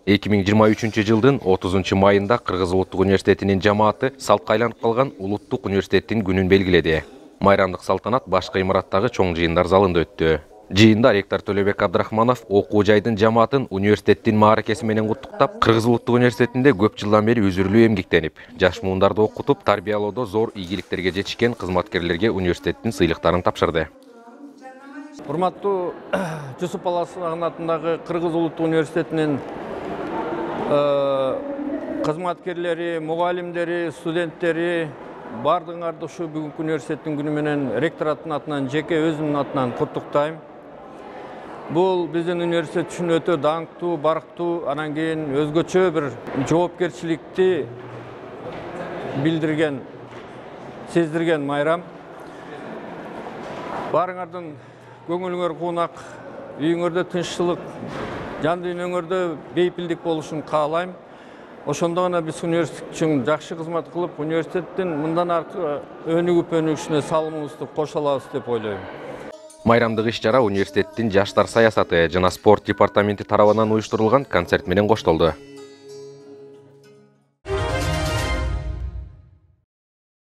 2023 жылдын 30 майында Кыргыз Улуттук университетинин жамааты салтка айланып калган Улуттук университеттин күнүн белгиледи. Майрамдык салтанат башкы имараттагы чоң жыйындар залында өттү. Жыйында ректор Төлөбек Абдрахманов окуу жайдын жамаатын университеттин мааракеси менен куттуктап, Кыргыз Улуттук университетинде көп жылдан бери үзүрлүү эмгектенип, жаш муундарды окутуп, тарбиялоодо зор ийгиликтерге жетишкен кызматкерлерге университеттин сыйлыктарын тапшырды. Урматтуу Жусуп Аласаган атындагы Кыргыз Улуттук университетинин кызматкерлери, мугалимдери, студенттери бардыгыңарды ушу бүгүнкү университеттин күнү менен ректораттын атынан, жеке өзүмдүн атынан куттуктайм. Бул биздин университет үчүн өтө даңктуу, барктуу, анан кийин өзгөчө бир жоопкерчиликти билдирген, сездирген майрам. Барыңардын көңүлүңөр куунак, үйүңөрдө тынччылык, жан дүйнөңөрдө бейпилдик болушун каалайм. Ошондо гана биз университет үчүн жакшы кызмат кылып, университеттин мындан аркы өнүгүп-өнүгүшүнө салымыбызды кошо алабыз деп ойлойм. Майрамдык иш-чара университеттин жаштар саясаты жана спорт департаменти тарабынан уюштурулган концерт менен коштолду.